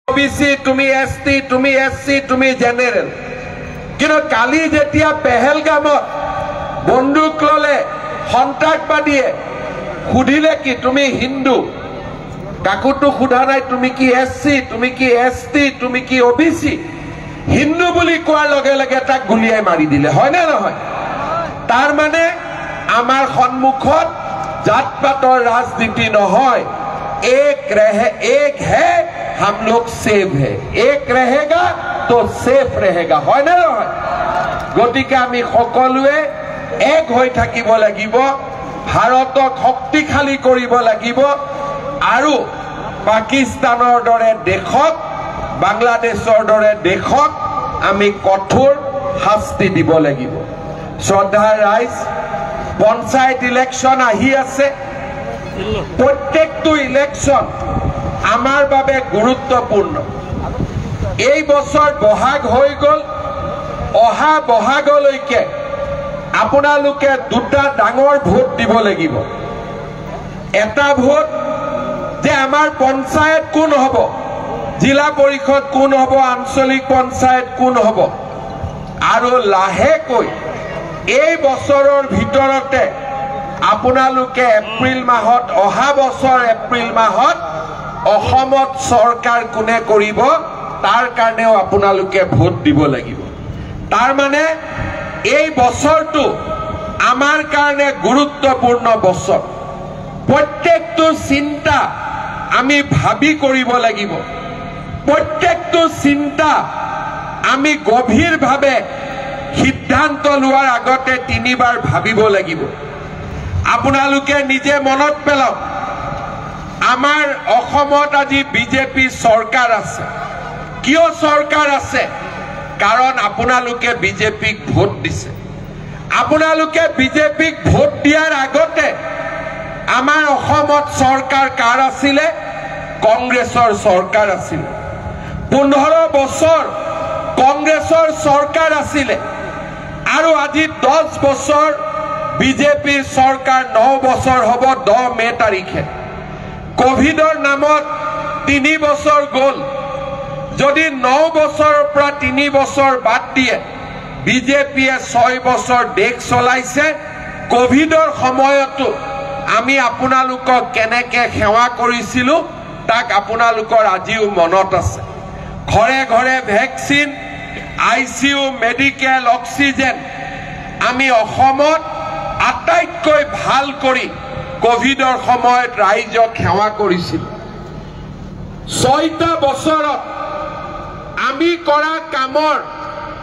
OBC তুমি ST তুমি SC তুমি জেনাৰেল কিন্তু কালি যেতিয়া পেহেলগামত বন্দুক ললে সন্ত্ৰাসবাদীয়ে সুধিলে কি তুমি হিন্দু কাকুটো সুধা নাই তুমি কি এসসি তুমি কি এসটি তুমি কি ওবিসি হিন্দু বুলি কোৱাৰ লগে লগে তাক গুলিয়াই মাৰি দিলে হয় না নহয় তাৰ মানে আমাৰ সন্মুখত জাতপাতৰ ৰাজনীতি নহয় एक है हम लोग सेफ है एक रहेगा तो सेफ रहेगा হয় না নহয় গতিকে আমি সকলোৱে এক হৈ থাকিব লাগিব ভাৰতক শক্তিশালী কৰিব লাগিব আৰু পাকিস্তানৰ দৰে দেশক বাংলাদেশৰ দৰে দেশক আমি কঠোৰ শাস্তি দিব লাগিব শ্ৰদ্ধাৰ ৰাইজ পঞ্চায়ত ইলেকশ্যন আহি আছে প্ৰত্যেকটো ইলেকশ্যন আমাৰ বাবে গুৰুত্বপূৰ্ণ এই বছৰ বহাগ হৈ গল অহা বহাগলৈকে আপোনালোকে দুটা ডাঙৰ ভোট দিব লাগিব এটা ভোট যে আমাৰ পঞ্চায়ত কোন হ'ব জিলা পৰিষদ কোন হ'ব আঞ্চলিক পঞ্চায়ত কোন হ'ব আৰু লাহেকৈ এই বছৰৰ ভিতৰতে আপোনালোকে এপ্ৰিল মাহত অহা বছৰ এপ্ৰিল মাহত অসমত চৰকাৰ কোনে কৰিব তাৰ কাৰণেও আপোনালোকে ভোট দিব লাগিব তাৰ মানে এই বছৰটো আমাৰ কাৰণে গুৰুত্বপূৰ্ণ বছৰ প্ৰত্যেকটো চিন্তা আমি ভাবি কৰিব লাগিব প্ৰত্যেকটো চিন্তা আমি গভীৰভাৱে সিদ্ধান্ত লোৱাৰ আগতে তিনিবাৰ ভাবিব লাগিব আপোনালোকে নিজে মনত পেলাওক আমাৰ অসমত আজি বিজেপি চৰকাৰ আছে কিয় চৰকাৰ আছে কাৰণ আপোনালোকে বিজেপিক ভোট দিছে আপোনালোকে বিজেপিক ভোট দিয়াৰ আগতে আমাৰ অসমত চৰকাৰ কাৰ আছিল কংগ্ৰেছৰ চৰকাৰ আছিল 15 বছৰ কংগ্ৰেছৰ চৰকাৰ আছিল আৰু আজি 10 বছৰ বিজেপিৰ চৰকাৰ 9 বছৰ হ'ব 10 মে তাৰিখে কোভিডৰ নামত 3 বছৰ গল যদি 9 বছৰৰ পৰা 3 বছৰ বাদ দিয়ে বিজেপিয়ে 6 বছৰ দেশ চলাইছে কোভিডৰ সময়তো আমি আপোনালোকক কেনেকে সেৱা কৰিছিলো তাক আপোনালোকৰ আজিও মনত আছে ঘৰে ঘৰে ভ্যাকচিন আইসিইউ মেডিকেল অক্সিজেন আমি অসমত আটাইতকৈ ভাল কৰি কোভিডৰ সময়ত ৰাইজক সেৱা কৰিছিল 6টা বছৰত আমি কৰা কামৰ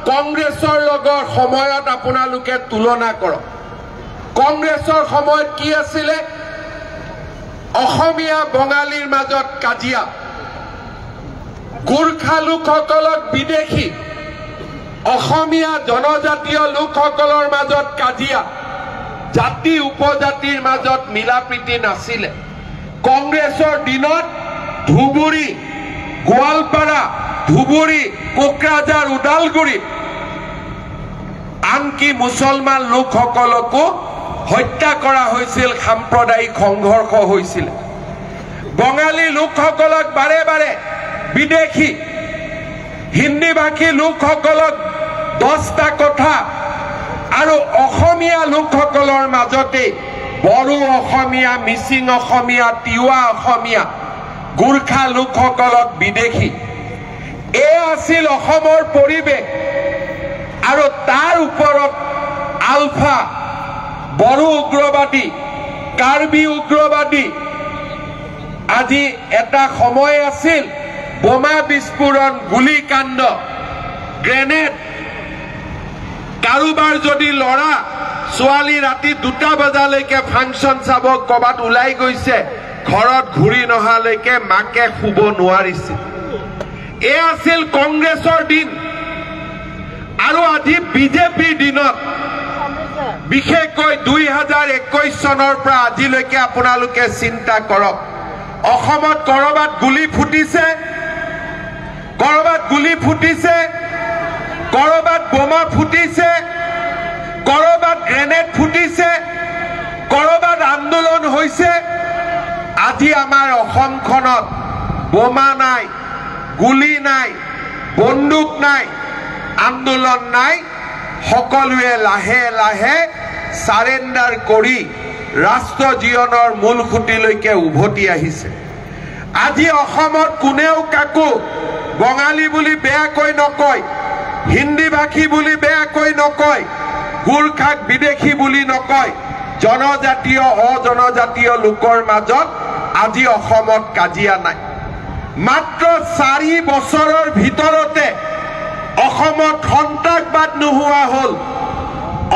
কংগ্ৰেছৰ লগৰ সময়ত আপোনালোকে তুলনা কৰক কংগ্ৰেছৰ সময়ত কি আছিল অসমীয়া বঙালীৰ মাজত কাজিয়া গোৰ্খা লোকসকলক বিদেশী অসমীয়া জনজাতীয় লোকসকলৰ মাজত কাজিয়া জাতি উপজাতিৰ মাজত মিলাপ্ৰীতি নাছিল কংগ্ৰেছৰ দিনত ধুবুৰী গোৱালপাৰা ধুবুৰী কোকৰাঝাৰ উদালগুৰি আনকি মুছলমান লোকসকলকো হত্যা কৰা হৈছিল সাম্প্ৰদায়িক সংঘৰ্ষ হৈছিল বঙালী লোকসকলক বাৰে বাৰে বিদেশী হিন্দী ভাষী লোকসকলক 10টা কথা আৰু অসমীয়া লোকসকলৰ মাজতে বড়ো অসমীয়া মিচিং অসমীয়া তিৱা অসমীয়া গোৰ্খা লোকসকলক বিদেশী এই আছিল অসমৰ পৰিৱেশ আৰু তাৰ ওপৰত আলফা বড়ো উগ্ৰবাদী কাৰ্বি উগ্ৰবাদী আজি এটা সময় আছিল বোমা বিস্ফোৰণ গুলীকাণ্ড গ্ৰেনেড কাৰোবাৰ যদি লৰা ছোৱালী ৰাতি 2টা বজালৈকে ফাংচন চাব কবাত ওলাই গৈছে ঘৰত ঘূৰি নহালৈকে মাকে শুব নোৱাৰিছিল এই আছিল কংগ্ৰেছৰ দিন আৰু আজি বিজেপিৰ দিনত বিশেষকৈ 2021 চনৰ পৰা আজিলৈকে আপোনালোকে চিন্তা কৰক অসমত কৰবাত গুলি ফুটিছে কৰবাত বোমা ফুটিছে কৰবাত গ্ৰেনেড ফুটিছে কৰবাত আন্দোলন হৈছে আজি আমাৰ অসমখনত বোমা নাই গুলি নাই, বন্দুক নাই, আন্দোলন নাই, সকলোৱে লাহে লাহে সাৰেণ্ডাৰ কৰি ৰাষ্ট্ৰ জীৱনৰ মূল খুঁটিলৈকে উভতি আহিছে। আজি অসমত কোনেও কাকো বঙালী বুলি বেয়াকৈ নকয়, হিন্দী ভাষী বুলি বেয়াকৈ নকয়, গোৰ্খাক বিদেশী বুলি নকয়। জনজাতীয় অজনজাতীয় লোকৰ মাজত আজি অসমত কাজিয়া নাই। মাত্ৰ 4 বছৰৰ ভিতৰতে অসমত সন্ত্ৰাসবাদ নোহোৱা হ'ল।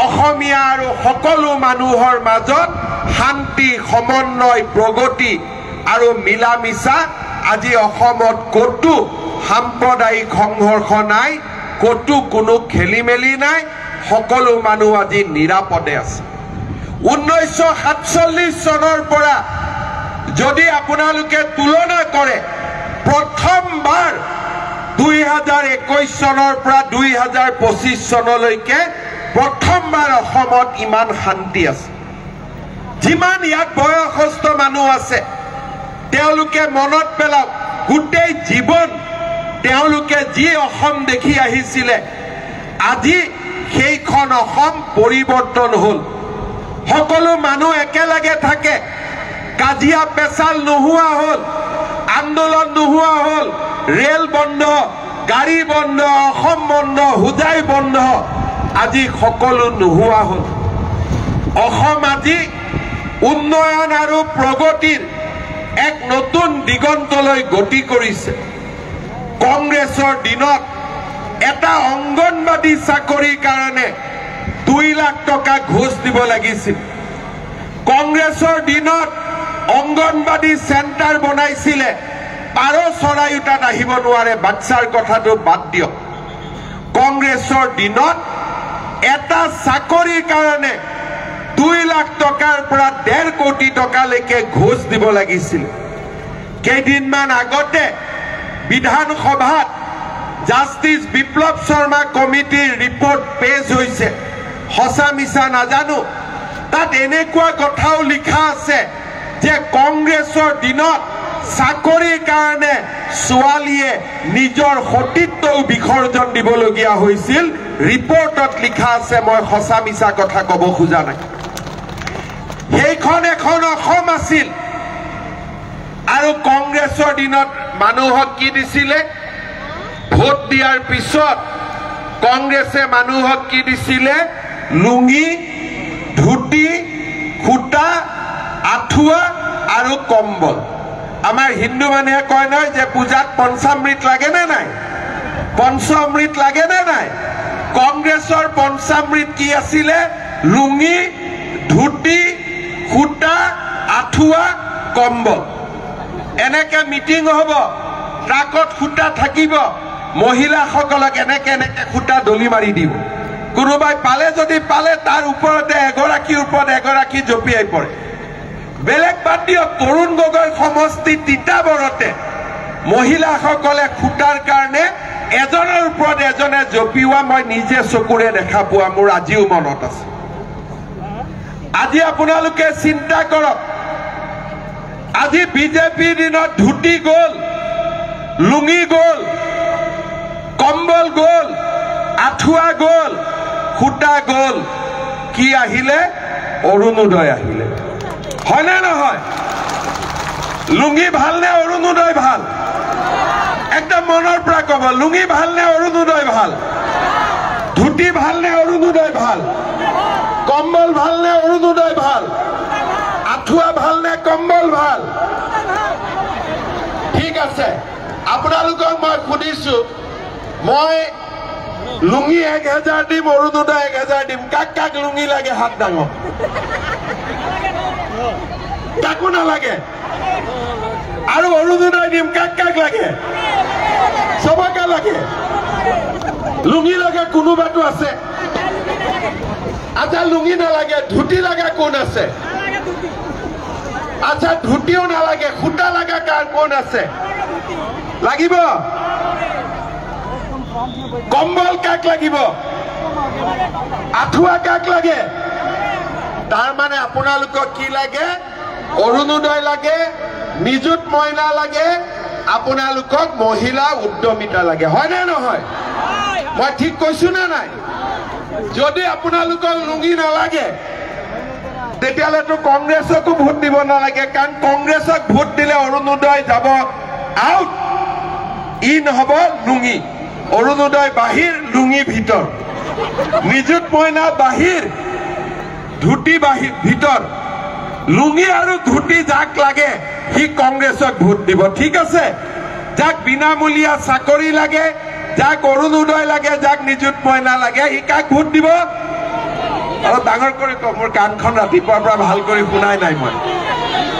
অসমীয়া আৰু সকলো মানুহৰ মাজত শান্তি, সমন্বয়, প্ৰগতি আৰু মিলামিছা আজি অসমত ক'তো সাম্প্ৰদায়িক সংঘৰ্ষ নাই, ক'তো কোনো খেলি মেলি নাই, সকলো মানুহ আজি নিৰাপদে আছে। 1947 চনৰ পৰা যদি আপোনালোকে তুলনা কৰে, প্ৰথমবাৰ 2021 চনৰ পৰা 2025 চনলৈকে প্ৰথমবাৰ অসমত ইমান শান্তি আছে। যিমান ইয়াত বয়সস্থ মানুহ আছে তেওঁলোকে মনত পেলাওক, গোটেই জীৱন তেওঁলোকে যি অসম দেখি আহিছিলে, আজি সেইখন অসম পৰিৱৰ্তন হ'ল। সকলো মানুহ একেলগে থাকে, কাজিয়া পেচাল নোহোৱা হ'ল, আন্দোলন নোহোৱা হ'ল, ৰেল বন্ধ, গাড়ী বন্ধ, অসম বন্ধ, হোজাই বন্ধ, আজি সকলো নোহোৱা হ'ল। অসম আজি উন্নয়ন আৰু প্ৰগতিৰ এক নতুন দিগন্তলৈ গতি কৰিছে। কংগ্ৰেছৰ দিনত এটা অংগনবাদী চাকৰিৰ কাৰণে 2 লাখ টকা ঘোষ দিব লাগিছিল। কংগ্ৰেছৰ দিনত অংগনবাদী চেণ্টাৰ বনাইছিলে, পাৰ চৰাইও তাত আহিব নোৱাৰে, বাচ্চাৰ কথাটো বাদ দিয়ক। কংগ্ৰেছৰ দিনত এটা চাকৰিৰ কাৰণে 2 লাখ টকাৰ পৰা 1.5 কোটি টকালৈকে ঘোষ দিব লাগিছিল। কেইদিনমান আগতে বিধানসভাত জাষ্টিছ বিপ্লৱ শৰ্মা কমিটিৰ ৰিপৰ্ট পেশ হৈছে, সঁচা মিছা নাজানো। তাত এনেকুৱা কথাও লিখা আছে যে কংগ্ৰেছৰ দিনত চাকৰিৰ কাৰণে ছোৱালীয়ে নিজৰ সতীত্বও বিসৰ্জন দিবলগীয়া হৈছিল। ৰিপৰ্টত লিখা আছে, মই সঁচা মিছা কথা ক'ব খোজা নাই। সেইখন এখন অসম আছিল। আৰু কংগ্ৰেছৰ দিনত মানুহক কি দিছিলে? ভোট দিয়াৰ পিছত কংগ্ৰেছে মানুহক কি দিছিলে? লুঙি, ধুতি, সূতা, আঁঠুৱা আৰু কম্বল। আমাৰ হিন্দু মানুহে কয় নহয় যে পূজাত পঞ্চামৃত লাগে নে নাই, পঞ্চামৃত লাগে নে নাই। কংগ্ৰেছৰ পঞ্চামৃত কি আছিলে? লুঙি, ধুতি, সূতা, আঁঠুৱা, কম্বল। এনেকে মিটিং হ'ব, ট্ৰাকত সূতা থাকিব, মহিলাসকলক এনেকে এনেকে সূতা দলি মাৰি দিব। কোনোবাই পালে যদি পালে তাৰ ওপৰতে এগৰাকীৰ ওপৰত এগৰাকী জঁপিয়াই পৰে। বেলেগ বাদ দিয়ক, তৰুণ গগৈ সমষ্টি তিতাবৰতে মহিলাসকলে সূতাৰ কাৰণে এজনৰ ওপৰত এজনে জঁপিওৱা মই নিজে চকুৰে দেখা পোৱা মোৰ আজিও মনত আছে। আজি আপোনালোকে চিন্তা কৰক, আজি বিজেপিৰ দিনত ধুতি গ'ল, লুঙি গ'ল, কম্বল গ'ল, আঁঠুৱা গ'ল, সূতা গ'ল, কি আহিলে? অৰুণোদয় আহিলে। হয়নে নহয়? লুঙি ভাল নে অৰুণোদয় ভাল? একদম মনৰ পৰা ক'ব, লুঙি ভাল নে অৰুণোদয় ভাল? ধুতি ভাল নে অৰুণোদয় ভাল? কম্বল ভাল নে অৰুণোদয় ভাল? আঁঠুৱা ভাল নে কম্বল ভাল? ঠিক আছে, আপোনালোকক মই সুধিছো, মই লুঙি 1000 দিম, অৰুণোদয় 1000 দিম, কাক কাক লুঙি লাগে হাত ডাঙৰ? কাকো নালাগে। আৰু অৰুণোদয় দিম, কাক কাক লাগে? চবকে লাগে। লুঙি লাগে কোনোবাটো আছে? আচ্ছা, লুঙি নালাগে, ধুতি লাগা কোন আছে? আচ্ছা, ধুতিও নালাগে, সূতা লাগা কাৰ কোন আছে? লাগিব। কম্বল কাক লাগিব? আঁঠুৱা কাক লাগে? তাৰ মানে আপোনালোকক কি লাগে? অৰুণোদয় লাগে, নিযুত মইনা লাগে, আপোনালোকক মহিলা উদ্যমিতা লাগে হয় নে নহয় মই ঠিক কৈছো না নাই যদি আপোনালোকক লুঙি নালাগে তেতিয়ালেতো কংগ্ৰেছকো ভোট দিব নালাগে কাৰণ কংগ্ৰেছক ভোট দিলে অৰুণোদয় যাব আউট ই নহব লুঙি অৰুণোদয় বাহিৰ লুঙি ভিতৰ নিযুত মইনা বাহিৰ ধুতি বাহিৰ ভিতৰ লুঙি আৰু ধুতি যাক লাগে হি কংগ্ৰেছক ভোট দিব ঠিক আছে যাক বিনামূলীয়া চাকৰি লাগে যাক অৰুণোদয় লাগে যাক নিযুত মইনা লাগে হি কাক ভোট দিব আৰু ডাঙৰ কৰি কম মোৰ কাণখন ৰাতিপুৱাৰ পৰা ভাল কৰি শুনাই নাই মই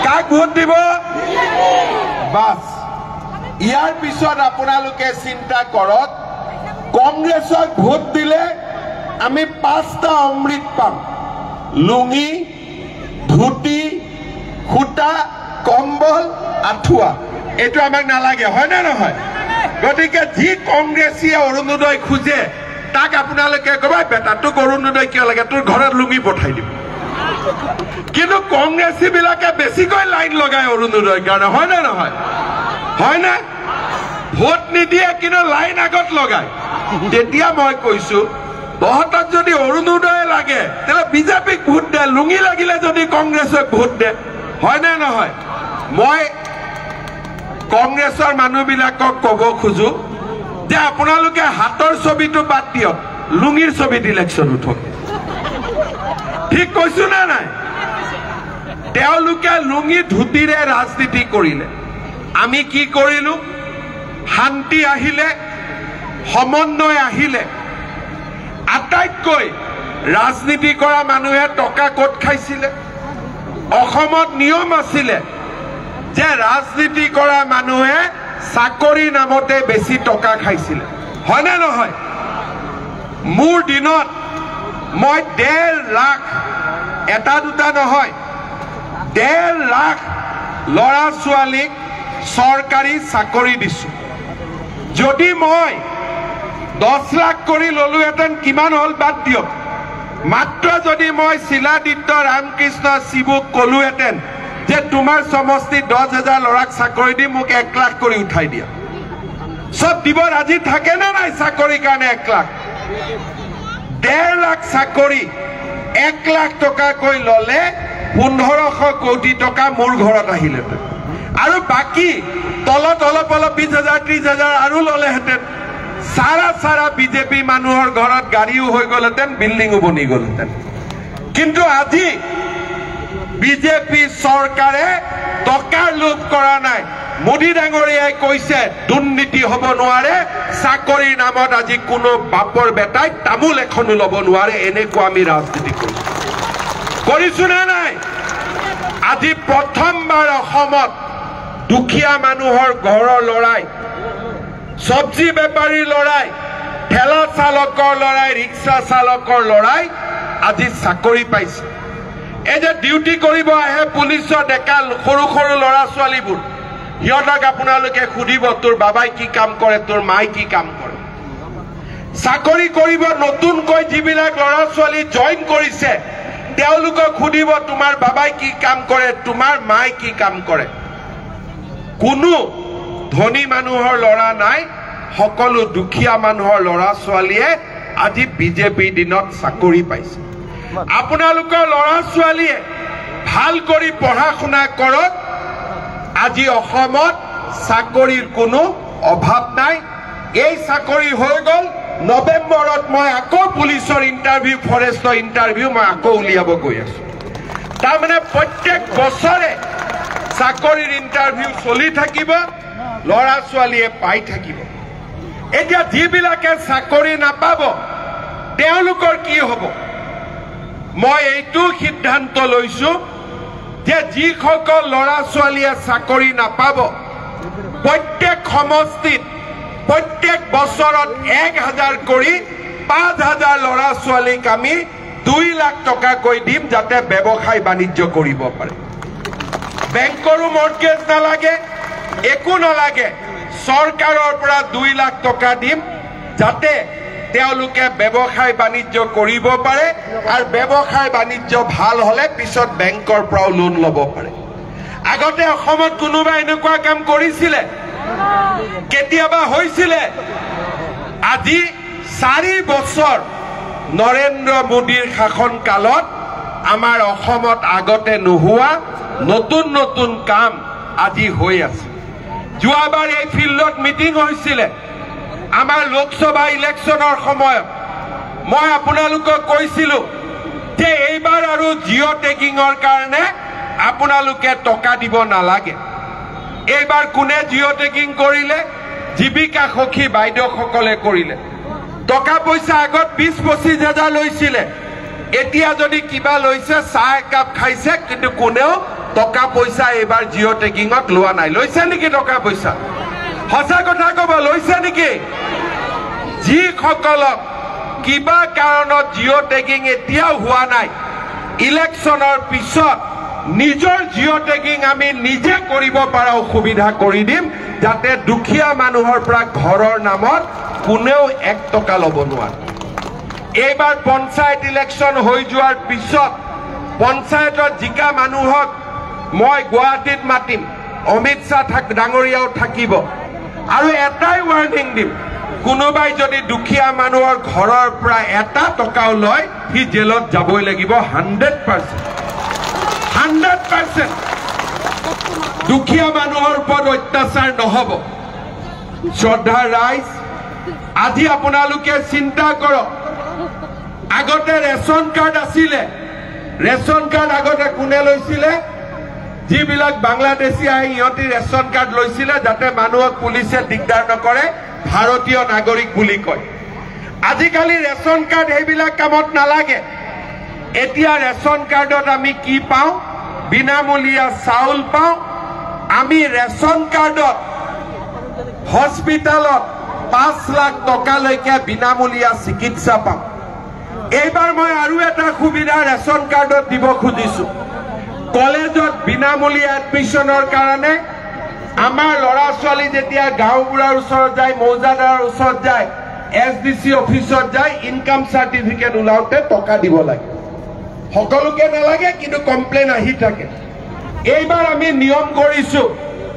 কাক ভোট দিব বাস ইয়াৰ পিছত আপোনালোকে চিন্তা কৰক কংগ্ৰেছক ভোট দিলে আমি 5টা অমৃত পাম লুঙি ধুতি খুটা কম্বল আঠুৱা এটো আমাক নালাগে হয় না নহয় গতিকে যি কংগ্ৰেছীয়ে অৰুণোদয় খুজে তাক আপোনালোকে কবাই বেটা তোক অৰুণোদয় কিয় লাগে তোৰ ঘৰত লুঙি পঠাই দিব কিন্তু কংগ্ৰেছী বিলাকে বেছিকৈ লাইন লগায় অৰুণোদয় কাৰণে হয় না নহয় হয় না ভোট নিদিয়ে কিন্তু লাইন আগত লগায় তেতিয়া মই কৈছো তহঁতক যদি অৰুণোদয় লাগে তেলে বিজেপিক ভোট দে লুঙি লাগিলে যদি কংগ্ৰেছক ভোট দে হয় না নহয় মই কংগ্ৰেছৰ মানুহবিলাকক ক'ব খুজো যে আপোনালোকে হাতৰ ছবিটো বাদ দিয়ক লুঙিৰ ছবিত ইলেকশ্যন উঠক ঠিক কৈছো না নাই তেওঁলোকে লুঙি ধুতিৰে ৰাজনীতি কৰিলে আমি কি কৰিলো শান্তি আহিলে সমন্বয় আহিলে আটাইতকৈ ৰাজনীতি কৰা মানুহে টকা ক'ত খাইছিলে অসমত নিয়ম আছিলে যে ৰাজনীতি কৰা মানুহে চাকৰি নামতে বেছি টকা খাইছিলে হয় না নহয় মোৰ দিনত মই 1.5 লাখ এটা দুটা নহয় 1.5 লাখ লৰা ছোৱালীক চৰকাৰী চাকৰি দিছো যদি মই 10 লাখ কৰি ললোহেঁতেন কিমান হল বাদ দিয়ক মাত্ৰ যদি মই শিলাদিত্য ৰামকৃষ্ণ শিবুক কলোহেঁতেন যে তোমাৰ সমষ্টি 10,000 লৰাক চাকৰি দি মোক 1 লাখ কৰি উঠাই দিয়া সব দিব ৰাজি থাকে না নাই চাকৰি কাৰণে 1 লাখ 1.5 লাখ চাকৰি 1 লাখ টকা কৈ ললে 1500 কোটি টকা মোৰ ঘৰত আহিলেহেঁতেন আৰু বাকি তলত অলপ 20,000 30,000 আৰু ললেহেঁতেন সাৰা বিজেপি মানুহৰ ঘৰত গাড়ীও হৈ গলহেঁতেন বিল্ডিংও বনি গলহেঁতেন কিন্তু আজি বিজেপি চৰকাৰে টকাৰ লোভ কৰা নাই মোদী ডাঙৰীয়াই কৈছে দুৰ্নীতি হ'ব নোৱাৰে চাকৰিৰ নামত আজি কোনো বাপৰ বেটাই তামুল এখনো ল'ব নোৱাৰে এনেকুৱা আমি ৰাজনীতি কৰিছো না নাই আজি প্ৰথমবাৰ অসমত দুখীয়া মানুহৰ ঘৰৰ লৰাই সবজি বেপাৰী লৰাই ঠেলা চালকৰ লৰাই ৰিক্সা চালকৰ লৰাই আজি চাকৰি পাইছে এই যে ডিউটি কৰিব আহে পুলিচৰ ডেকা সৰু সৰু লৰা ছোৱালীবোৰ সিহঁতক আপোনালোকে সুধিব তোৰ বাবাই কি কাম কৰে তোৰ মাই কি কাম কৰে চাকৰি কৰিব নতুনকৈ যিবিলাক লৰা ছোৱালী জইন কৰিছে তেওঁলোকক সুধিব তোমাৰ বাবাই কি কাম কৰে তোমাৰ মাই কি কাম কৰে কোনো ধনী মানুহৰ লৰা নাই সকলো দুখীয়া মানুহৰ লৰা ছোৱালীয়ে আজি বিজেপি দিনত চাকৰি পাইছে আপোনালোকৰ লৰা ছোৱালীয়ে ভাল কৰি পঢ়া শুনা কৰক আজি অসমত চাকৰিৰ কোনো অভাৱ নাই এই চাকৰি হৈ গল নৱেম্বৰত মই আকৌ পুলিচৰ ইন্টাৰভিউ ফৰেষ্টৰ ইন্টাৰভিউ মই আকৌ উলিয়াব গৈ আছো তাৰমানে প্ৰত্যেক বছৰে চাকৰিৰ ইন্টাৰভিউ চলি থাকিব লৰা ছোৱালীয়ে পাই থাকিব এতিয়া যিবিলাকে চাকৰি নাপাব তেওঁলোকৰ কি হ'ব মই এইটো সিদ্ধান্ত লৈছো যে যিসকল লৰা ছোৱালীয়ে চাকৰি নাপাব প্ৰত্যেক সমষ্টিত প্ৰত্যেক বছৰত 1,000 কৰি 5,000 লৰা ছোৱালীক আমি 2 লাখ টকা কৈ দিম যাতে ব্যৱসায় বাণিজ্য কৰিব পাৰে বেংকৰো মৰ্টগেজ নালাগে একো নালাগে চৰকাৰৰ পৰা 2 লাখ টকা দিম যাতে তেওঁলোকে ব্যৱসায় বাণিজ্য কৰিব পাৰে আৰু ব্যৱসায় বাণিজ্য ভাল হলে পিছত বেংকৰ পৰা লোন ল'ব পাৰে আগতে অসমত কোনোবা এনেকুৱা কাম কৰিছিলে কেতিয়াবা হৈছিলে আজি 4 বছৰ নৰেন্দ্ৰ মোদীৰ শাসন কালত আমাৰ অসমত আগতে নোহোৱা নতুন নতুন কাম আজি হৈ আছে যোৱাবাৰ এই ফিল্ডত মিটিং হৈছিলে আমাৰ লোকসভা ইলেকশ্যনৰ সময়ত মই আপোনালোকক কৈছিলো যে এইবাৰ আৰু জিঅ টেগিংৰ কাৰণে আপোনালোকে টকা দিব নালাগে এইবাৰ কোনে জিঅ টেগিং কৰিলে জীৱিকা সখী বাইদেউসকলে কৰিলে টকা পইচা আগত 20-25 হাজাৰ লৈছিলে এতিয়া যদি কিবা লৈছে চাহ একাপ খাইছে কিন্তু কোনেও টকা পইচা এইবাৰ জিঅ টেগিংত লোৱা নাই লৈছে নেকি টকা পইচা সঁচা কথা ক'ব লৈছে নেকি যিসকলক কিবা কাৰণত জিঅ টেগিং এতিয়াও হোৱা নাই ইলেকশ্যনৰ পিছত নিজৰ জিঅ টেগিং আমি নিজে কৰিব পৰা সুবিধা কৰি দিম যাতে দুখীয়া মানুহৰ পৰা ঘৰৰ নামত কোনেও 1 টকা ল'ব নোৱাৰে এইবাৰ পঞ্চায়ত ইলেকশ্যন হৈ যোৱাৰ পিছত পঞ্চায়তৰ জিকা মানুহক মই গুৱাহাটীত মাতিম অমিত শ্বাহ ডাঙৰীয়াও থাকিব আৰু এটাই ৱাৰ্নিং দিম কোনোবাই যদি দুখীয়া মানুহৰ ঘৰৰ পৰা 1 টকাও লয় সি জেলত যাবই লাগিব 100% দুখীয়া মানুহৰ ওপৰত অত্যাচাৰ নহব শ্ৰদ্ধা ৰাইজ আজি আপোনালোকে চিন্তা কৰক আগতে ৰেচন কাৰ্ড আছিলে ৰেচন কাৰ্ড আগতে কোনে লৈছিলে যিবিলাক বাংলাদেশী আহি ইহঁতি ৰেচন কাৰ্ড লৈছিলে যাতে মানুহক পুলিচে দিগদাৰ নকৰে ভাৰতীয় নাগৰিক বুলি কয় আজিকালি ৰেচন কাৰ্ড এইবিলাক কামত নালাগে এতিয়া ৰেচন কাৰ্ডত আমি কি পাওঁ বিনামূলীয়া চাউল পাওঁ আমি ৰেচন কাৰ্ডত হস্পিটালত 5 লাখ টকালৈকে বিনামূলীয়া চিকিৎসা পাওঁ এইবাৰ মই আৰু এটা সুবিধা ৰেচন কাৰ্ডত দিব খুজিছো কলেজত বিনামূলীয়া এডমিশনৰ কাৰণে আমাৰ ল'ৰা ছোৱালী যেতিয়া গাঁওবুঢ়াৰ ওচৰত যায় মৌজাদাৰৰ ওচৰত যায় এছডিসি অফিচত যায় ইনকাম সাৰ্টিফিকেট ওলাওতে টকা দিব লাগে সকলোকে নালাগে কিন্তু কমপ্লেইন আহি থাকে এইবাৰ আমি নিয়ম কৰিছো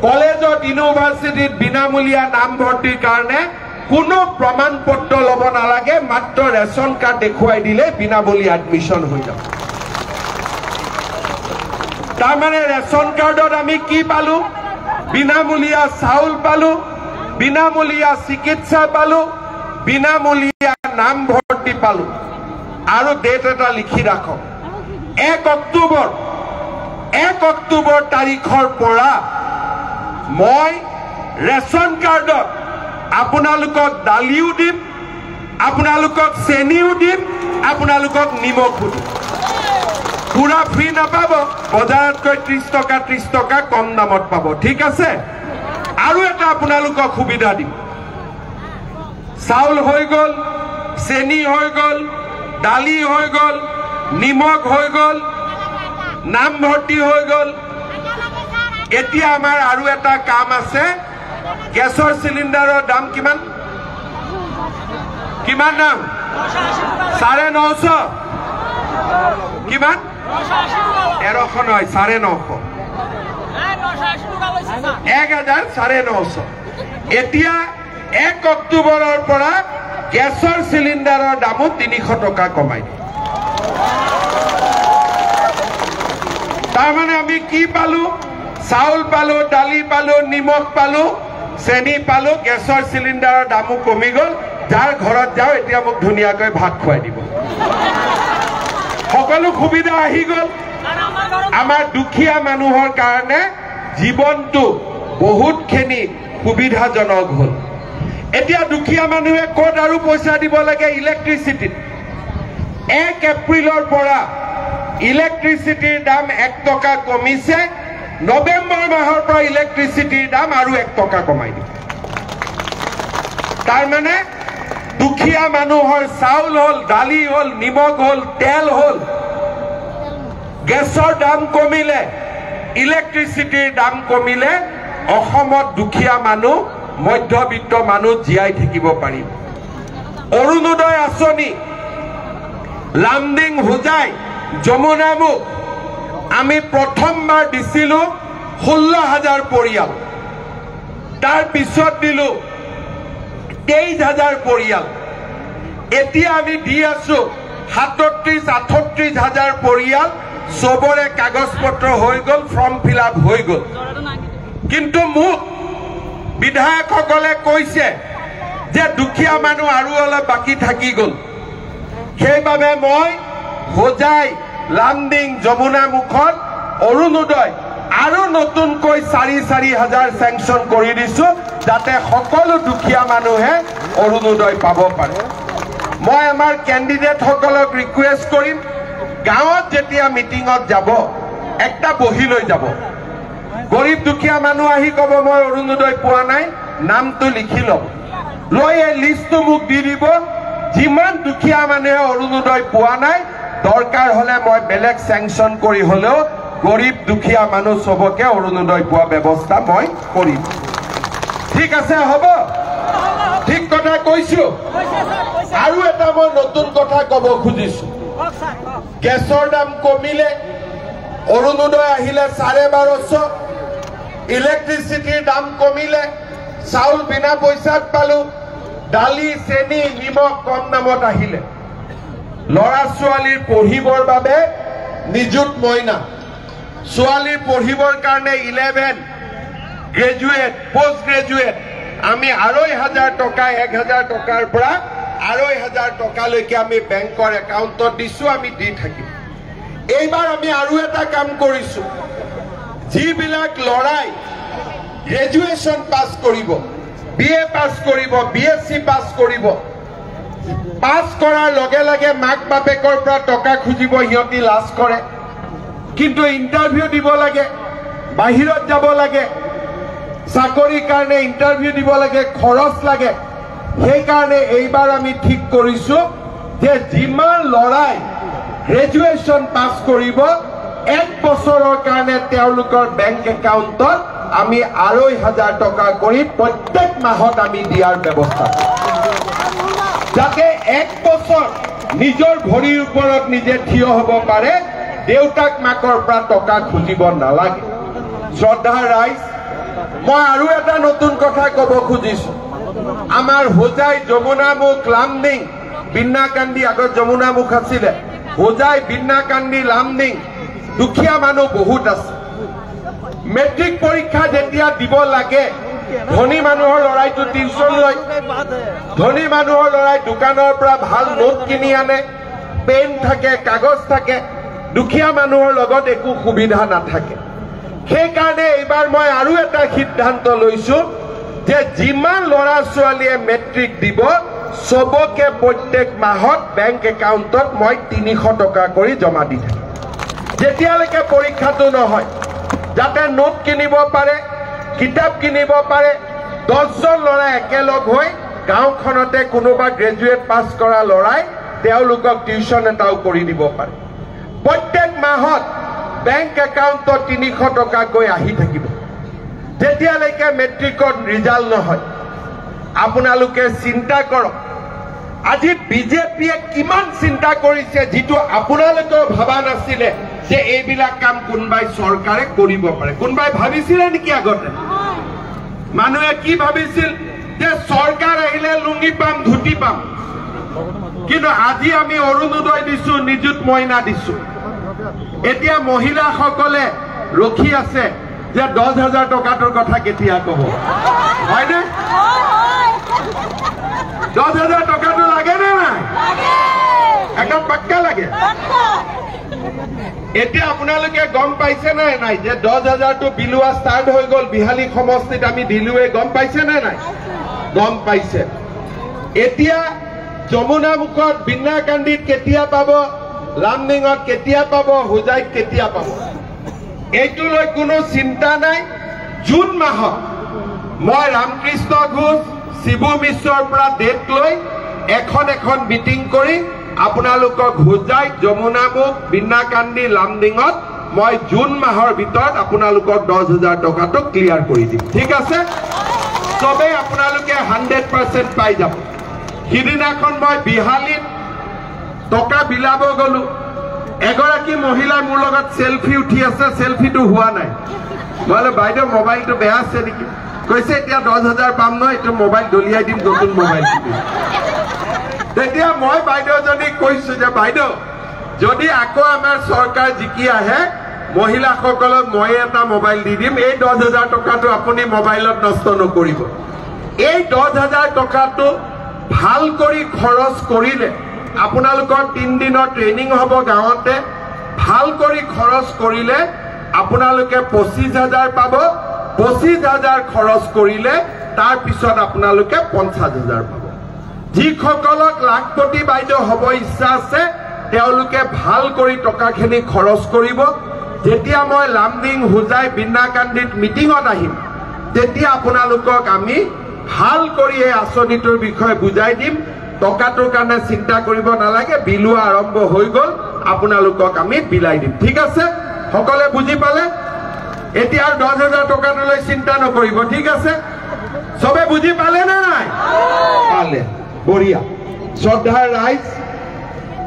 কলেজত ইউনিভাৰ্চিটিত বিনামূলীয়া নাম ভৰ্তিৰ কাৰণে কোনো প্ৰমাণ পত্ৰ ল'ব নালাগে মাত্ৰ ৰেচন কাৰ্ড দেখুৱাই দিলে বিনামূলীয়া এডমিশন হৈ যাব তাৰমানে ৰেচন কাৰ্ডত আমি কি পালো বিনামূলীয়া চাউল পালো বিনামূলীয়া চিকিৎসা পালো বিনামূলীয়া নাম ভৰ্তি পালো আৰু ডেট এটা লিখি ৰাখক 1 অক্টোবৰ তাৰিখৰ পৰা মই ৰেচন কাৰ্ডত আপোনালোকক দালিও দিম আপোনালোকক চেনিও দিম আপোনালোকক নিমখো দিম পুৰা ফ্ৰী নাপাব বজাৰতকৈ 30 টকা কম দামত পাব ঠিক আছে আৰু এটা আপোনালোকক সুবিধা দিম চাউল হৈ গল চেনি হৈ গল দালি হৈ গল নিমখ হৈ গল নাম ভৰ্তি হৈ গল এতিয়া আমাৰ আৰু এটা কাম আছে গেছৰ সিলিন্ডাৰৰ দাম কিমান দাম 950 কিমান 1300 নহয় 950 1950 এতিয়া 1 অক্টোবৰৰ পৰা গেছৰ সিলিন্ডাৰৰ দামো 300 টকা কমাই দিয়ে তাৰমানে আমি কি পালো চাউল পালো দালি পালো নিমখ পালো চেনি পালো গেছৰ সিলিন্ডাৰৰ দামো কমি গল যাৰ ঘৰত যাও এতিয়া মোক ধুনিয়াকৈ ভাত খুৱাই দিব সকলো সুবিধা আহি গল আমাৰ দুখীয়া মানুহৰ কাৰণে জীৱনটো বহুতখিনি সুবিধাজনক হল এতিয়া দুখীয়া মানুহে ক'ত আৰু পইচা দিব লাগে ইলেক্ট্ৰিচিটিত 1 এপ্ৰিলৰ পৰা ইলেক্ট্ৰিচিটিৰ দাম 1 টকা কমিছে নৱেম্বৰ মাহৰ পৰা ইলেক্ট্ৰিচিটিৰ দাম আৰু 1 টকা কমাই দিব তাৰমানে দুখীয়া মানুহৰ চাউল হল দালি হল নিমখ হল তেল হল গেছৰ দাম কমিলে ইলেক্ট্ৰিচিটিৰ দাম কমিলে অসমত দুখীয়া মানুহ মধ্যবিত্ত মানুহ জীয়াই থাকিব পাৰিব অৰুণোদয় আঁচনি লামডিং হোজাই যমুনামুখ আমি প্ৰথমবাৰ দিছিলো 16,000 পৰিয়াল তাৰ পিছত দিলো 23,000 পৰিয়াল এতিয়া আমি দি আছো 37-38,000 পৰিয়াল সবৰে কাগজ পত্ৰ হৈ গল ফৰ্ম ফিল আপ হৈ গল কিন্তু মোক বিধায়কসকলে কৈছে যে দুখীয়া মানুহ আৰু অলপ বাকি থাকি গল সেইবাবে মই হোজাই লামডিং যমুনা মুখত অৰুণোদয় আৰু নতুনকৈ 4,000 চেংচন কৰি দিছো যাতে সকলো দুখীয়া মানুহে অৰুণোদয় পাব পাৰে মই আমাৰ ক্যান্ডিডেট সকলক ৰিকুৱেষ্ট কৰিম গাঁৱত যেতিয়া মিটিংত যাব একটা বহি লৈ যাব গৰীব দুখীয়া মানুহ আহি কব মই অৰুণোদয় পোৱা নাই নামটো লিখি লব লৈ এই লিষ্টটো মোক দি দিব যিমান দুখীয়া মানুহে অৰুণোদয় পোৱা নাই দৰকাৰ হলে মই বেলেগ চেংচন কৰি হলেও গৰীব দুখীয়া মানুহ সবকে অৰুণোদয় পোৱা ব্যৱস্থা মই কৰিম ঠিক আছে হ'ব ঠিক কথা কৈছো আৰু এটা মই নতুন কথা কব খুজিছো গেছৰ দাম কমিলে অৰুণোদয় আহিলে 1250 ইলেক্ট্ৰিচিটিৰ দাম কমিলে চাউল বিনা পইচাত পালো দালি চেনি নিমখ কম দামত আহিলে লৰা ছোৱালীৰ পঢ়িবৰ বাবে নিযুত মইনা ছোৱালীৰ পঢ়িবৰ কাৰণে 11 গ্ৰেজুৱেট পোষ্ট গ্ৰেজুৱেট আমি 2,500 টকা 1,000 টকাৰ পৰা 2,500 টকালৈকে আমি বেংকৰ একাউণ্টত দিছো আমি দি থাকিম এইবাৰ আমি আৰু এটা কাম কৰিছো যিবিলাক লৰাই গ্ৰেজুৱেচন পাছ কৰিব বিএ পাছ কৰিব বিএসসি পাছ কৰিব পাছ কৰাৰ লগে লগে মাক বাপেকৰ পৰা টকা খুজিব হিয়তি লাজ কৰে কিন্তু ইন্টাৰভিউ দিব লাগে বাহিৰত যাব লাগে চাকৰিৰ কাৰণে ইন্টাৰভিউ দিব লাগে খৰচ লাগে সেই কাৰণে এইবাৰ আমি ঠিক কৰিছো যে যিমান লৰাই গ্ৰেজুৱেচন পাছ কৰিব 1 বছৰৰ কাৰণে তেওঁলোকৰ বেংক একাউণ্টত আমি 2,500 টকা কৰি প্ৰত্যেক মাহত আমি দিয়াৰ ব্যৱস্থা যাতে 1 বছৰ নিজৰ ভৰিৰ ওপৰত নিজে থিয় হ'ব পাৰে দেউতাক মাকৰ পৰা টকা খুজিব নালাগে শ্ৰদ্ধা ৰাইজ মই আৰু এটা নতুন কথা কব খুজিছো আমাৰ হোজাই যমুনামুখ লামডিং বিন্নাকান্দি আগত যমুনামুখ আছিলে হোজাই বিন্নাকান্দি লামডিং দুখীয়া মানুহ বহুত আছে মেট্ৰিক পৰীক্ষা যেতিয়া দিব লাগে ধনী মানুহৰ লৰাইটো টিউচন লয় ধনী মানুহৰ লৰাই দোকানৰ পৰা ভাল নোট কিনি আনে পেন থাকে কাগজ থাকে দুখীয়া মানুহৰ লগত একো সুবিধা নাথাকে সেই কাৰণে এইবাৰ মই আৰু এটা সিদ্ধান্ত লৈছো যে যিমান লৰা ছোৱালীয়ে মেট্ৰিক দিব সবকে প্ৰত্যেক মাহত বেংক একাউণ্টত মই 300 টকা কৰি জমা দি থাকিম যেতিয়ালৈকে পৰীক্ষাটো নহয় যাতে নোট কিনিব পাৰে কিতাপ কিনিব পাৰে 10 জন লৰা একেলগ হৈ গাঁওখনতে কোনোবা গ্ৰেজুৱেট পাছ কৰা লৰাই তেওঁলোকক টিউচন এটাও কৰি দিব পাৰে প্ৰত্যেক মাহত বেংক একাউণ্টত 300 টকা গৈ আহি থাকিব যেতিয়ালৈকে মেট্ৰিকত ৰিজাল্ট নহয় আপোনালোকে চিন্তা কৰক আজি বিজেপিয়ে কিমান চিন্তা কৰিছে যেটো আপোনালোকে ভাবা নাছিলে যে এইবিলাক কাম কোনবাই চৰকাৰে কৰিব পাৰে কোনবাই ভাবিছিলে নেকি আগতে মানুহে কি ভাবিছিল যে চৰকাৰ আহিলে লুঙ্গি পাম ধুতি পাম কিন্তু আজি আমি অৰুণোদয় দিছো নিযুত মইনা দিছো এতিয়া মহিলাসকলে ৰখি আছে যে 10,000 টকাটোৰ কথা কেতিয়া কব হয়নে 10,000 টকাটো লাগে নে নাই একদম পাক্কা লাগে এতিয়া আপোনালোকে গম পাইছে নে নাই যে 10,000 টো বিলুৱা ষ্টাৰ্ট হৈ গল বিহালী সমষ্টিত আমি দিলুৱে গম পাইছে নে নাই গম পাইছে এতিয়া যমুনা মুখত বিন্নাকান্দিত কেতিয়া পাব লামডিঙত কেতিয়া পাব হোজাইত কেতিয়া পাব এইটো লৈ কোনো চিন্তা নাই জুন মাহত মই ৰামকৃষ্ণ ঘোষ শিবু মিশ্ৰৰ পৰা ডেট লৈ এখন মিটিং কৰি আপোনালোকক হোজাই যমুনামুখ বিন্নাকান্দি লামডিঙত মই জুন মাহৰ ভিতৰত আপোনালোকক 10,000 টকাটো ক্লিয়াৰ কৰি দিম ঠিক আছে সবে আপোনালোকে 100% পাই যাব সিদিনাখন মই বিহালীত টকা বিলাব গলো এগৰাকী মহিলা মোৰ লগত সেলফি উঠি আছে সেলফিটো হোৱা নাই মই বাইদেউ মোবাইলটো বেয়া আছে নেকি কৈছে এতিয়া 10,000 পাম নহয়, এইটো মোবাইল দলিয়াই দিম, নতুন মোবাইল কিনিম। তেতিয়া মই বাইদেউজনীক কৈছো যে বাইদেউ, যদি আকৌ আমাৰ চৰকাৰ জিকি আহে মহিলাসকলক মই এটা মোবাইল দি দিম, এই 10,000 টকাটো আপুনি মোবাইলত নষ্ট নকৰিব। এই 10,000 টকাটো ভাল কৰি খৰচ কৰিলে আপোনালোকৰ 3 দিনৰ ট্ৰেইনিং হ'ব গাঁৱতে, ভাল কৰি খৰচ কৰিলে আপোনালোকে 25,000 পাব। 25,000 খৰচ কৰিলে তাৰ পিছত আপোনালোকে 50,000 পাব। যিসকলক লাখপতি বাইদেউ হ'ব ইচ্ছা আছে তেওঁলোকে ভাল কৰি টকাখিনি খৰচ কৰিব। যেতিয়া মই লামডিং, হোজাই, বিনাকান্দিত মিটিঙত আহিম তেতিয়া আপোনালোকক আমি ভাল কৰি এই আঁচনিটোৰ বিষয়ে বুজাই দিম। টকাটোৰ কাৰণে চিন্তা কৰিব নালাগে, বিলোৱা আৰম্ভ হৈ গ'ল, আপোনালোকক আমি বিলাই দিম। ঠিক আছে, সকলোৱে বুজি পালে? এতিয়া 10,000 টকাটোলৈ চিন্তা নকৰিব। ঠিক আছে, চবে বুজি পালে নে নাই? পালে, বঢ়িয়া। শ্ৰদ্ধাৰ ৰাইজ,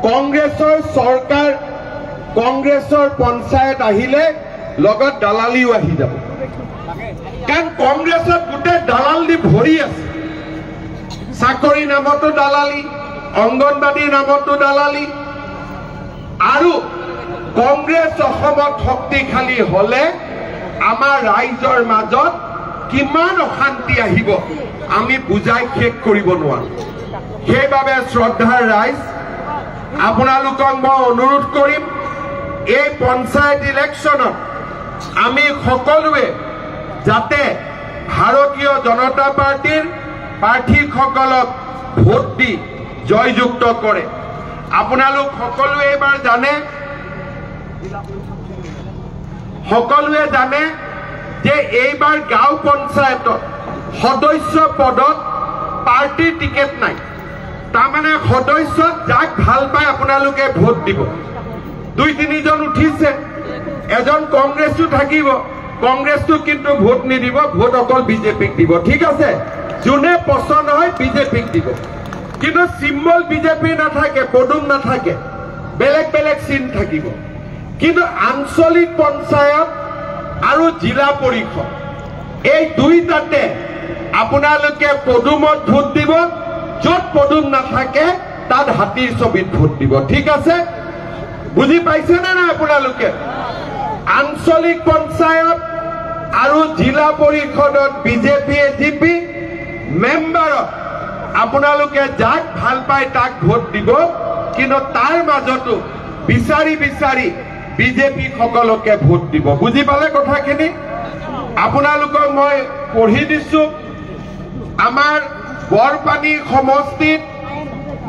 কংগ্ৰেছৰ চৰকাৰ, কংগ্ৰেছৰ পঞ্চায়ত আহিলে লগত দালালিও আহি যাব, কাৰণ কংগ্ৰেছত গোটেই দালাল দি ভৰি আছে। চাকৰি নামতো দালালি, অংগনবাদীৰ নামতো দালালি। আৰু কংগ্ৰেছ অসমত শক্তিশালী হলে আমাৰ ৰাইজৰ মাজত কিমান অশান্তি আহিব আমি বুজাই শেষ কৰিব নোৱাৰো। সেইবাবে শ্ৰদ্ধাৰ ৰাইজ, আপোনালোকক মই অনুৰোধ কৰিম, এই পঞ্চায়ত ইলেকশ্যনত আমি সকলোৱে যাতে ভাৰতীয় জনতা পাৰ্টিৰ প্ৰাৰ্থীসকলক ভোট দি জয়যুক্ত কৰে। আপোনালোক সকলোৱে এইবাৰ জানে যে এইবাৰ গাঁও পঞ্চায়তত সদস্য পদত পাৰ্টিৰ টিকেট নাই। তাৰমানে সদস্যত যাক ভাল পায় আপোনালোকে ভোট দিব। 2-3 জন উঠিছে, এজন কংগ্ৰেছো থাকিব, কংগ্ৰেছটো কিন্তু ভোট নিদিব, ভোট অকল বিজেপিক দিব। ঠিক আছে, যোনে পচন্দ হয় বিজেপিক দিব, কিন্তু চিম্বল বিজেপি নাথাকে, পদুম নাথাকে, বেলেগ বেলেগ চিন থাকিব। কিন্তু আঞ্চলিক পঞ্চায়ত আৰু জিলা পৰিষদ এই দুইটাতে আপোনালোকে পদুমত ভোট দিব, য'ত পদুম নাথাকে তাত হাতীৰ ছবিত ভোট দিব। ঠিক আছে, বুজি পাইছে নে নাই আপোনালোকে? আঞ্চলিক পঞ্চায়ত আৰু জিলা পৰিষদত বিজেপি এজিপি মেম্বাৰত আপোনালোকে যাক ভাল পায় তাক ভোট দিব, কিন্তু তাৰ মাজতো বিচাৰি বিচাৰি বিজেপি সকলকে ভোট দিব। বুজি পালে কথাখিনি? আপোনালোকক মই পঢ়ি দিছো। আমাৰ বৰপানী সমষ্টিত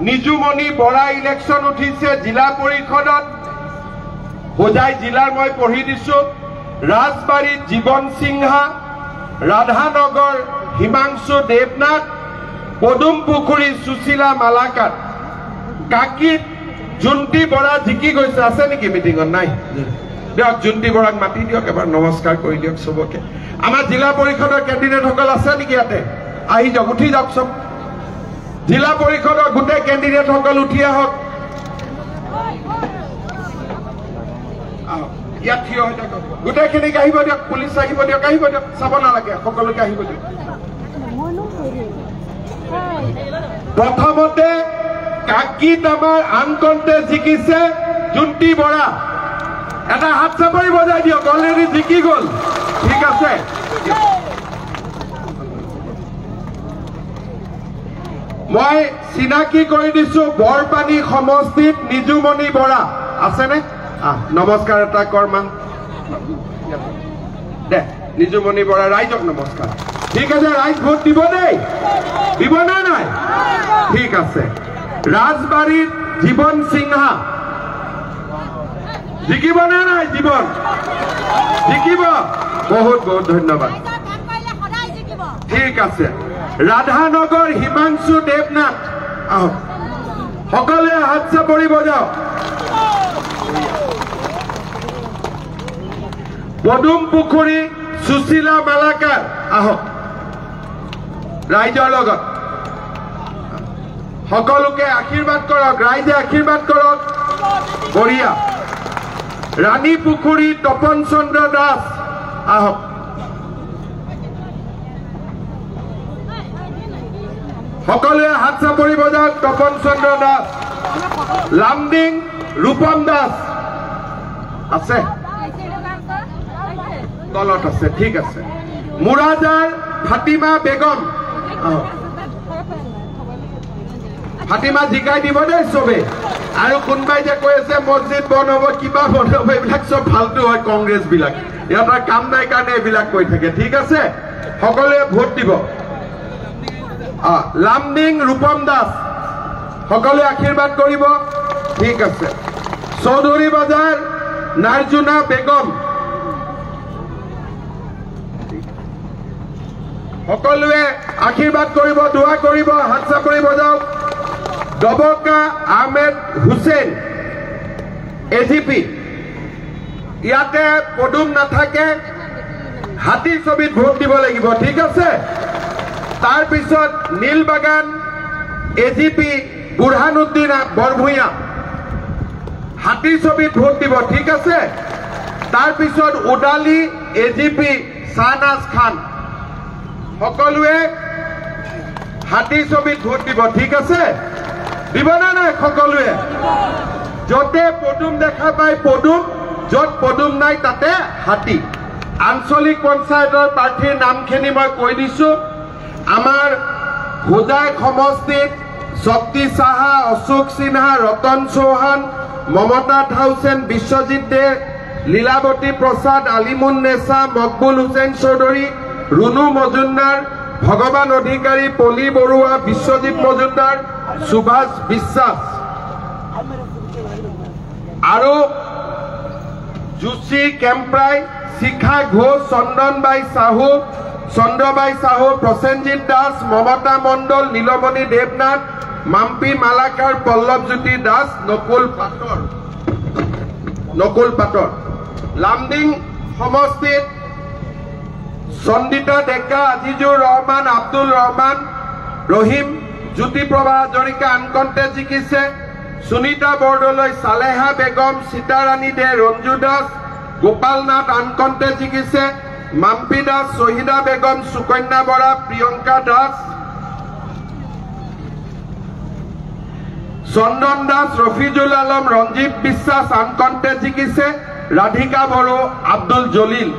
নিজুমণি বৰা ইলেকশ্যন উঠিছে জিলা পৰিষদত। হোজাই জিলাৰ মই পঢ়ি দিছো। ৰাজবাৰীত জীৱন সিংহা, ৰাধানগৰ হিমাংশু দেৱনাথ, পদুম পুখুৰী সুশীলা মালাকাৰ, কাকিত জুন্তি বৰা জিকি গৈছে। আছে নেকি মিটিঙত? নাই দিয়ক, জুন্তি বৰাক মাতি দিয়ক, এবাৰ নমস্কাৰ কৰি দিয়ক চবকে। আমাৰ জিলা পৰিষদৰ কেণ্ডিডেটসকল আছে নেকি ইয়াতে? আহি যাওক, উঠি যাওক চব। জিলা পৰিষদৰ গোটেই কেণ্ডিডেটসকল উঠি আহক। ইয়াত থিয় হৈ থাকক, গোটেইখিনিক আহিব দিয়ক, পুলিচ আহিব দিয়ক, আহিব দিয়ক, চাব নালাগে, সকলোকে আহিব দিয়ক। প্ৰথমতে কাকিত আমাৰ আনকণ্ঠে জিকিছে জুন্তি বৰা। এটা হাত চাপৰি বজাই দিয়ক, অলৰেডি জিকি গ'ল। ঠিক আছে, মই চিনাকি কৰি দিছো বৰপানী সমষ্টিত নিজুমণি বৰা আছেনে? নমস্কাৰ এটা কৰ মান দে, নিজুমণি বৰা ৰাইজক নমস্কাৰ। ঠিক আছে, ৰাইজ ভোট দিব দেই, দিব নে নাই? ঠিক আছে। ৰাজবাৰীত জীৱন সিংহা জিকিব নে নাই? জীৱন জিকিব, বহুত বহুত ধন্যবাদ। ঠিক আছে। ৰাধানগৰ হিমাংশু দেৱনাথ, আহক, সকলোৱে হাত চাপৰি বজাওক। পদুম পুখুৰী সুশীলা মালাকাৰ, আহক ৰাইজৰ লগত। সকলোকে আশীৰ্বাদ কৰক, ৰাইজে আশীৰ্বাদ কৰক। বঢ়িয়া। ৰাণী পুখুৰী তপন চন্দ্ৰ দাস, আহক। সকলোৱে হাত চাপৰি বজাওক। তপন চন্দ্ৰ দাস, লামডিং ৰূপম দাস আছে, তলত আছে, ঠিক আছে। মুৰাজাৰ ফাতিমা বেগম, ফাতিমা জিকাই দিব দেই চবে। আৰু কোনোবাই যে কৈ আছে মছজিদ বন্ধ হ'ব, কিবা বন্ধ হ'ব, এইবিলাক চব ফাল্টু হয় কংগ্ৰেছ বিলাক। ইহঁতৰ কাম নাই কাৰণে এইবিলাক কৈ থাকে, ঠিক আছে। সকলোৱে ভোট দিব। লামডিং ৰূপম দাস, সকলোৱে আশীৰ্বাদ কৰিব, ঠিক আছে। চৌধুৰী বজাৰ নাৰ্জুনা বেগম, সকলোৱে আশীৰ্বাদ কৰিব, দোৱা কৰিব, হাত চাপৰি বজাওক। ডবকা আহমেদ হুছেইন, এজিপি, ইয়াতে পদুম নাথাকে, হাতী ছবিত ভোট দিব লাগিব, ঠিক আছে। তাৰপিছত নীলবাগান এজিপি বুৰহানুদ্দিন বৰভূঞা, হাতী ছবিত ভোট দিব, ঠিক আছে। তাৰপিছত ওদালি এজিপি শাহনাজ খান, সকলোৱে হাতী ছবিত ভোট দিব, ঠিক আছে। দিব না নাই সকলোৱে? য'তে পদুম দেখা পায় পদুম, য'ত পদুম নাই তাতে হাতী। আঞ্চলিক পঞ্চায়তৰ প্ৰাৰ্থীৰ নামখিনি মই কৈ দিছো। আমাৰ হোজাই সমষ্টিত শক্তি সাহা, অশোক সিনহা, ৰতন চৌহান, মমতা থাউচেন, বিশ্বজিৎ দে, লীলাৱতী প্ৰসাদ, আলিমুন্নেছা, মকবুল হুছেইন চৌধুৰী, ৰুণু মজুমদাৰ, ভগৱান অধিকাৰী, পলি বৰুৱা, বিশ্বজিৎ মজুমদাৰ, সুভাষ বিশ্বাস আৰু জুচি কেম্প্ৰাই, শিখা ঘোষ, চন্দনবাই সাহু, চন্দ্ৰবাই সাহু, প্ৰসেনজিৎ দাস, মমতা মণ্ডল, নীলমণি দেৱনাথ, মাম্পি মালাকাৰ, পল্লৱজ্যোতি দাস, নকুল পাটৰ। লামডিং সমষ্টিত চন্দিতা ডেকা, আজিজুৰ ৰহমান, আব্দুল ৰহমান, ৰহিম, জ্যোতিপ্ৰভা হাজৰিকা আনকণ্টেষ্ট জিকিছে। সুনীতা বৰদলৈ, চালেহা বেগম, সীতাৰাণী দে, ৰঞ্জু দাস, গোপাল নাথ আনকণ্টেষ্ট জিকিছে। মাম্পি দাস, শহীদা বেগম, সুকন্যা বৰা, প্ৰিয়ংকা দাস, চন্দন দাস, ৰফিজুল আলম, ৰঞ্জিত বিশ্বাস আনকণ্টেষ্ট জিকিছে। ৰাধিকা বড়ো, আব্দুল জলিল।